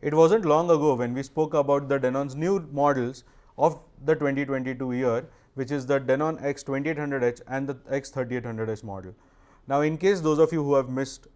It wasn't long ago when we spoke about the Denon's new models of the 2022 year, which is the Denon X3800H and the X3800H model. Now, in case those of you who have missed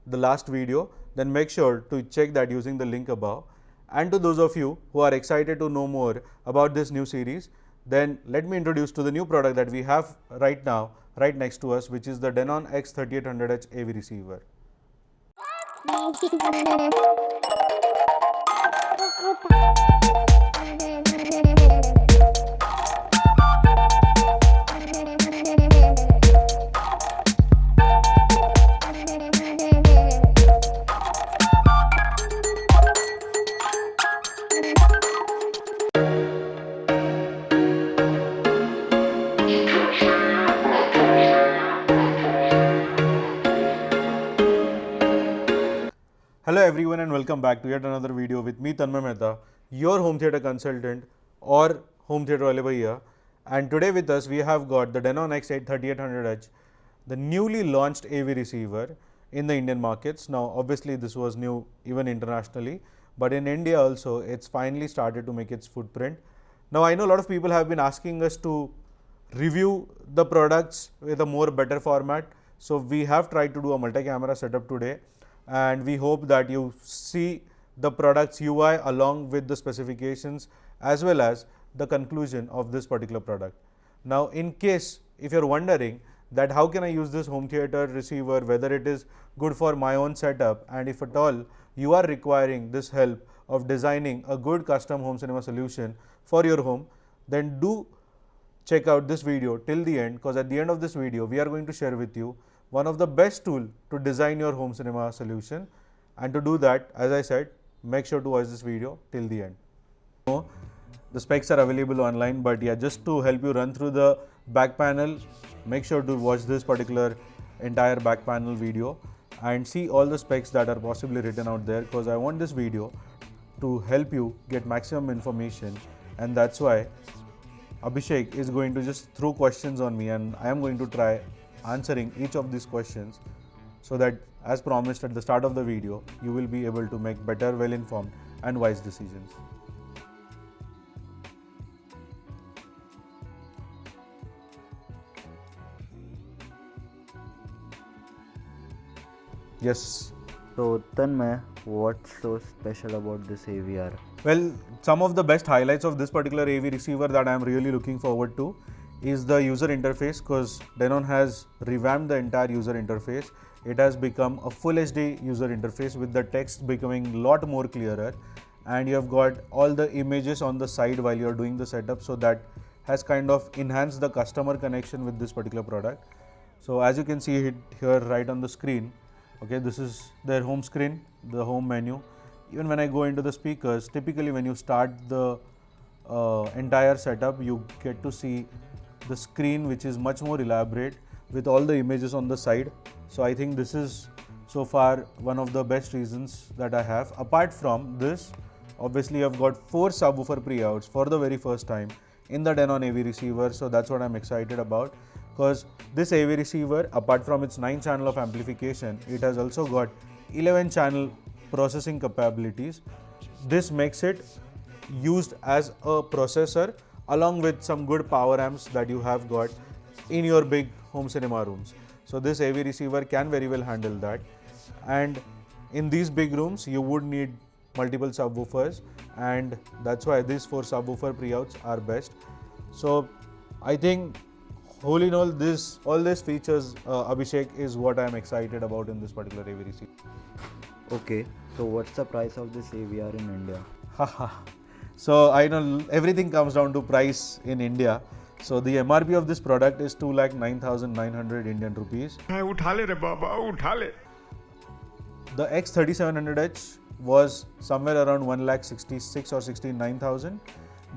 the last video, then make sure to check that using the link above. And to those of you who are excited to know more about this new series, then let me introduce to the new product that we have right now, right next to us, which is the Denon X3800H AV receiver. Hello everyone and welcome back to yet another video with me Tanmay Mehta, your home theatre consultant or home theatre Alibhaiya. And today with us we have got the Denon X3800H, the newly launched AV receiver in the Indian markets. Now obviously this was new even internationally, but in India also it's finally started to make its footprint. Now I know a lot of people have been asking us to review the products with a more better format. So we have tried to do a multi-camera setup today, and we hope that you see the product's UI along with the specifications as well as the conclusion of this particular product. Now, in case if you're wondering that how can I use this home theater receiver, whether it is good for my own setup, and if at all you are requiring this help of designing a good custom home cinema solution for your home, then do check out this video till the end, because at the end of this video we are going to share with you one of the best tool to design your home cinema solution. And to do that, as I said, make sure to watch this video till the end. The specs are available online, but yeah, just to help you run through the back panel, make sure to watch this particular entire back panel video and see all the specs that are possibly written out there, because I want this video to help you get maximum information, and that's why Abhishek is going to just throw questions on me and I am going to try answering each of these questions, so that as promised at the start of the video, you will be able to make better, well-informed and wise decisions. Yes. So Tanmay, what's so special about this AVR? Well, some of the best highlights of this particular AV receiver that I am really looking forward to is the user interface, because Denon has revamped the entire user interface. It has become a full HD user interface with the text becoming a lot more clearer, and you have got all the images on the side while you are doing the setup, so that has kind of enhanced the customer connection with this particular product. So as you can see it here right on the screen, okay, this is their home screen, the home menu. Even when I go into the speakers, typically when you start the entire setup, you get to see the screen, which is much more elaborate with all the images on the side. So I think this is so far one of the best reasons that I have. Apart from this, obviously I've got 4 subwoofer pre-outs for the very first time in the Denon AV receiver. So that's what I'm excited about, because this AV receiver, apart from its 9 channel of amplification, it has also got 11 channel processing capabilities. This makes it used as a processor along with some good power amps that you have got in your big home cinema rooms. So this AV receiver can very well handle that, and in these big rooms you would need multiple subwoofers, and that's why these 4 subwoofer pre-outs are best. So I think whole in all, all these features, Abhishek, is what I am excited about in this particular AV receiver. Okay, so what's the price of this AVR in India? So I know everything comes down to price in India. So the MRP of this product is 2,09,900 Indian rupees. उठा ले रे बाबा, उठा ले. The X3700H was somewhere around 1,66,000 or 69,000.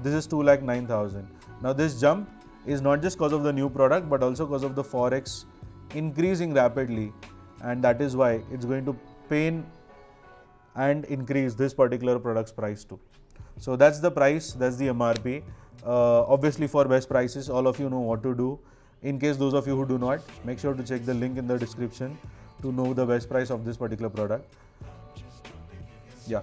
This is 2,09,000. Now this jump is not just because of the new product, but also because of the forex increasing rapidly, and that is why it's going to pain and increase this particular product's price too. So that's the price, that's the MRP. Obviously for best prices, all of you know what to do. In case those of you who do not, make sure to check the link in the description to know the best price of this particular product. Yeah.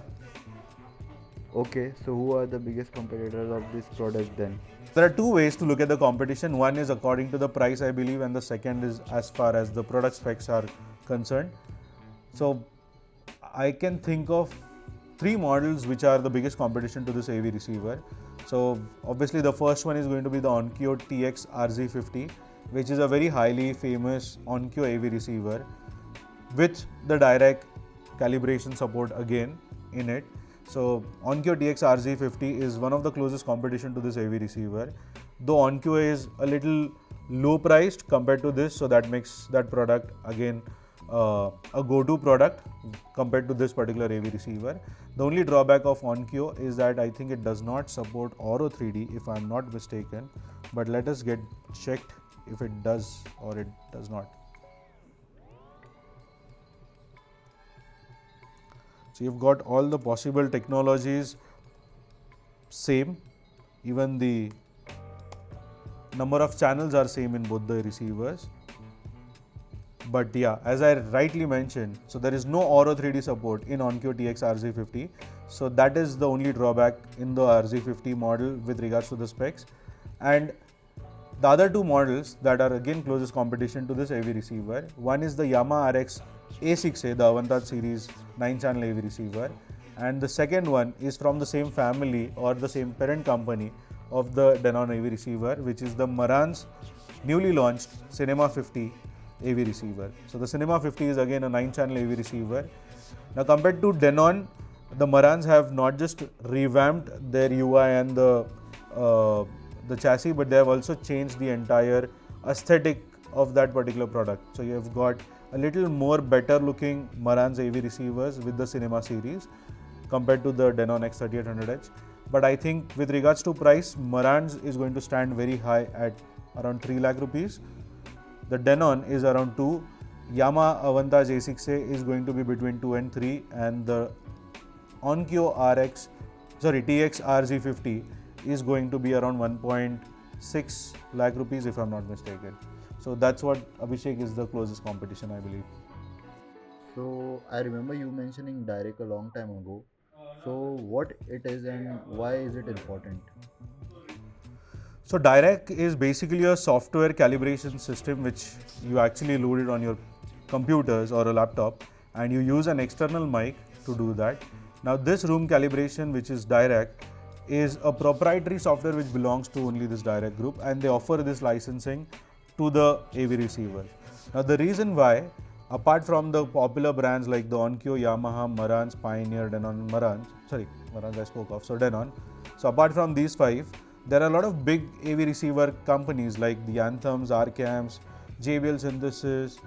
Okay, so who are the biggest competitors of this product then? There are two ways to look at the competition. One is according to the price, I believe, and the second is as far as the product specs are concerned. So I can think of three models which are the biggest competition to this AV receiver. So obviously the first one is going to be the Onkyo TX-RZ50, which is a very highly famous Onkyo AV receiver with the Dirac calibration support again in it. So Onkyo TX-RZ50 is one of the closest competition to this AV receiver. Though Onkyo is a little low priced compared to this, so that makes that product again a go-to product compared to this particular AV receiver. The only drawback of Onkyo is that I think it does not support Auro 3D if I am not mistaken, but let us get checked if it does or it does not. So you've got all the possible technologies same, even the number of channels are same in both the receivers. But yeah, as I rightly mentioned, so there is no Auro 3D support in Onkyo TX-RZ50. So that is the only drawback in the RZ50 model with regards to the specs. And the other two models that are again closest competition to this AV receiver, one is the Yamaha RX A6A, the Avantage series 9-channel AV receiver, and the second one is from the same family or the same parent company of the Denon AV receiver, which is the Marantz newly launched Cinema 50 AV receiver. So the Cinema 50 is again a 9-channel AV receiver. Now compared to Denon, the Marantz have not just revamped their UI and the chassis, but they have also changed the entire aesthetic of that particular product. So you have got a little more better looking Marantz AV receivers with the Cinema series compared to the Denon X3800H. But I think with regards to price, Marantz is going to stand very high at around 3 lakh rupees. The Denon is around 2. Yamaha Avantage A6A is going to be between 2 and 3, and the Onkyo TX-RZ50 is going to be around 1.6 lakh rupees if I'm not mistaken. So that's what, Abhishek, is the closest competition, I believe. So I remember you mentioning Dirac a long time ago. So what it is and why is it important? So Dirac is basically a software calibration system which you actually load it on your computers or a laptop, and you use an external mic to do that. Now this room calibration, which is Dirac, is a proprietary software which belongs to only this Dirac group, and they offer this licensing to the AV receivers. Now the reason why, apart from the popular brands like the Onkyo, Yamaha, Marantz, Pioneer, Denon, Marantz I spoke of, so Denon. So apart from these five, there are a lot of big AV receiver companies like the Anthems, Arcams, JBL Synthesis,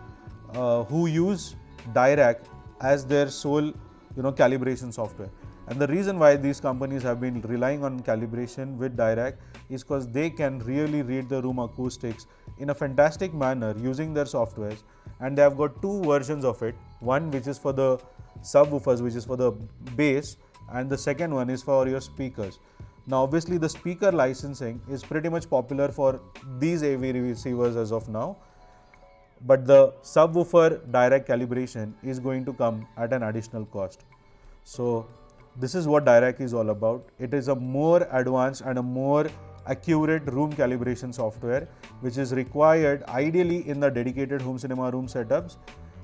who use Dirac as their sole calibration software. And the reason why these companies have been relying on calibration with Dirac is because they can really read the room acoustics in a fantastic manner using their softwares. And they have got two versions of it, one which is for the subwoofers, which is for the bass, and the second one is for your speakers. Now obviously the speaker licensing is pretty much popular for these AV receivers as of now, but the subwoofer Dirac calibration is going to come at an additional cost. So this is what Dirac is all about. It is a more advanced and a more accurate room calibration software which is required ideally in the dedicated home cinema room setups.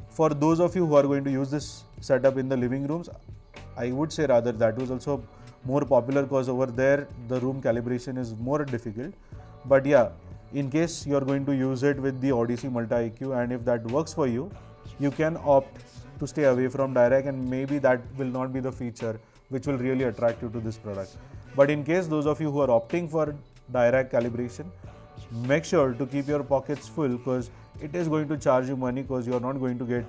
For those of you who are going to use this setup in the living rooms, I would say rather that was also more popular because over there the room calibration is more difficult. But yeah, in case you are going to use it with the Odyssey Multi EQ, and if that works for you, you can opt to stay away from Dirac, and maybe that will not be the feature which will really attract you to this product. But in case those of you who are opting for Dirac calibration, make sure to keep your pockets full, because it is going to charge you money, because you are not going to get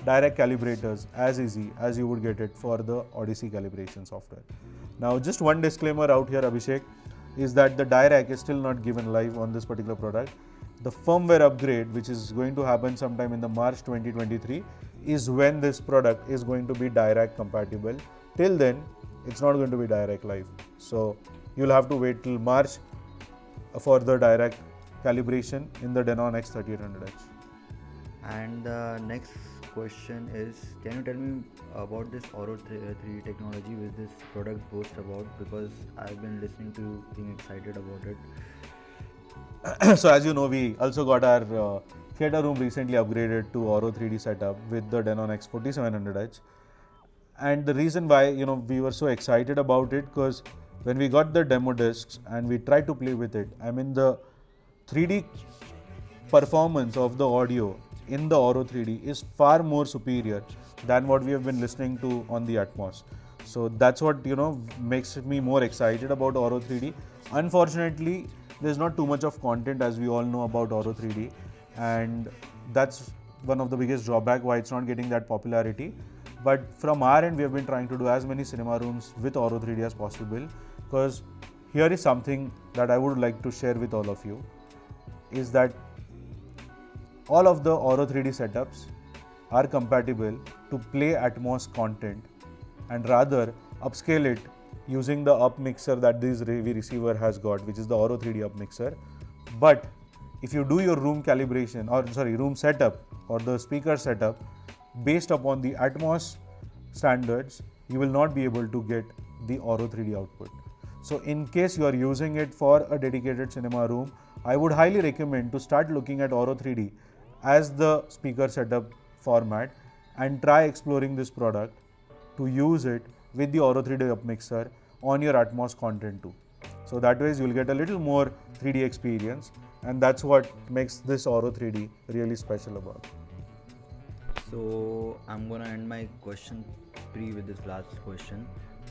Dirac calibrators as easy as you would get it for the Odyssey calibration software. Now just one disclaimer out here, Abhishek, is that the Dirac is still not given live on this particular product. The firmware upgrade, which is going to happen sometime in the March 2023, is when this product is going to be Dirac compatible. Till then, it's not going to be Dirac live. So you'll have to wait till March for the Dirac calibration in the Denon X3800H. And the next question is, can you tell me about this Auro 3D technology which this product boasts about? Because I've been listening to you being excited about it. So as you know, we also got our theatre room recently upgraded to Auro 3D setup with the Denon X3700H. And the reason why we were so excited about it, because when we got the demo discs and we tried to play with it, I mean the 3D performance of the audio in the Auro 3D is far more superior than what we have been listening to on the Atmos. So that's what makes me more excited about Auro 3D. Unfortunately, there's not too much of content, as we all know about Auro 3D, and that's one of the biggest drawback why it's not getting that popularity. But from our end, we have been trying to do as many cinema rooms with Auro 3D as possible, because here is something that I would like to share with all of you, is that all of the Auro 3D setups are compatible to play Atmos content and rather upscale it using the up mixer that this AV receiver has got, which is the Auro 3D up mixer. But if you do your room calibration, room setup or the speaker setup based upon the Atmos standards, you will not be able to get the Auro 3D output. So in case you are using it for a dedicated cinema room, I would highly recommend to start looking at Auro 3D as the speaker setup format and try exploring this product to use it with the Auro 3D up mixer on your Atmos content too. So that way you will get a little more 3D experience, and that's what makes this Auro 3D really special about. So I'm gonna end my question with this last question.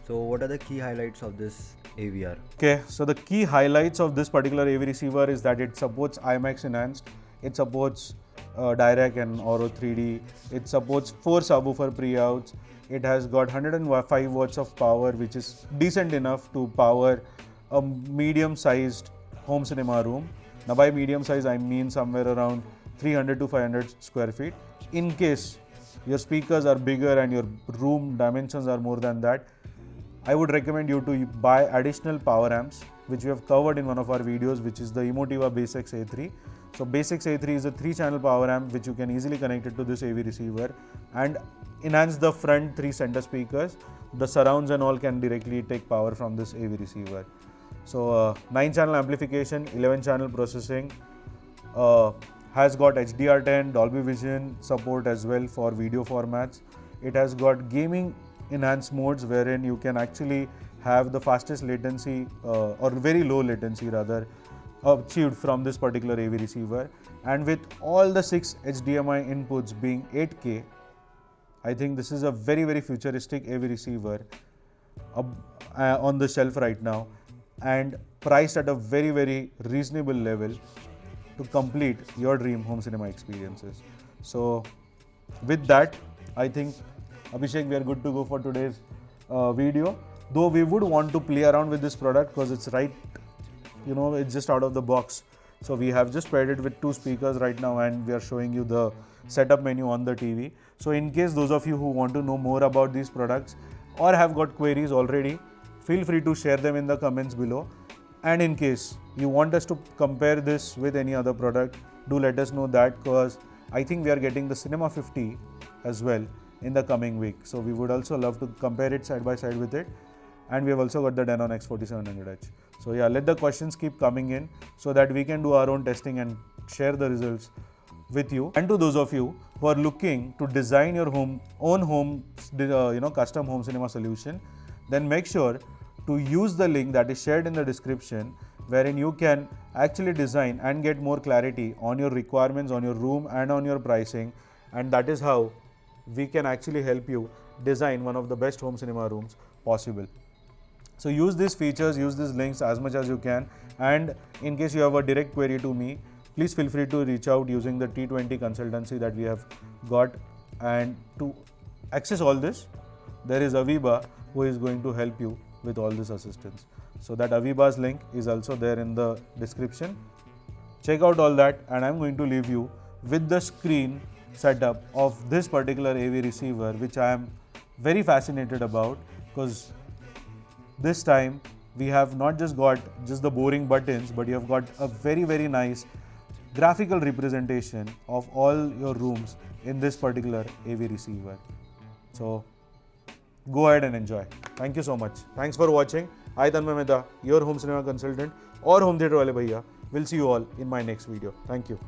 So what are the key highlights of this AVR? Okay, so the key highlights of this particular AV receiver is that it supports IMAX enhanced, it supports Dirac and Auro 3D, it supports 4 subwoofer pre-outs, it has got 105 watts of power, which is decent enough to power a medium-sized home cinema room. Now by medium size, I mean somewhere around 300 to 500 square feet. In case your speakers are bigger and your room dimensions are more than that, I would recommend you to buy additional power amps, which we have covered in one of our videos, which is the Emotiva Basics A3. So Basics A3 is a 3-channel power amp which you can easily connect it to this AV receiver and enhance the front 3 center speakers. The surrounds and all can directly take power from this AV receiver. So 9-channel amplification, 11-channel processing, has got HDR10, Dolby Vision support as well for video formats. It has got gaming enhanced modes wherein you can actually have the fastest latency or very low latency rather achieved from this particular AV receiver, and with all the 6 HDMI inputs being 8K, I think this is a very futuristic AV receiver on the shelf right now and priced at a very reasonable level to complete your dream home cinema experiences. So with that, I think Abhishek, we are good to go for today's video, though we would want to play around with this product because it's right, it's just out of the box. So we have just paired it with 2 speakers right now and we are showing you the setup menu on the TV. So in case those of you who want to know more about these products or have got queries already, feel free to share them in the comments below. And in case you want us to compare this with any other product, do let us know that, because I think we are getting the Cinema 50 as well in the coming week. So we would also love to compare it side by side with it. And we have also got the Denon X3700H. So yeah, let the questions keep coming in so that we can do our own testing and share the results with you. And to those of you who are looking to design your own home, custom home cinema solution, then make sure to use the link that is shared in the description, wherein you can actually design and get more clarity on your requirements, on your room and on your pricing. And that is how we can actually help you design one of the best home cinema rooms possible. So use these features, use these links as much as you can, and in case you have a direct query to me, please feel free to reach out using the T20 consultancy that we have got. And to access all this, there is Aviba who is going to help you with all this assistance. So that Aviba's link is also there in the description. Check out all that, and I'm going to leave you with the screen setup of this particular AV receiver, which I am very fascinated about, because this time we have not just got the boring buttons, but you have got a very nice graphical representation of all your rooms in this particular AV receiver. So go ahead and enjoy. Thank you so much. Thanks for watching. I Tanmay Mehta, your home cinema consultant or home theatre wale bhaiya. Will see you all in my next video. Thank you.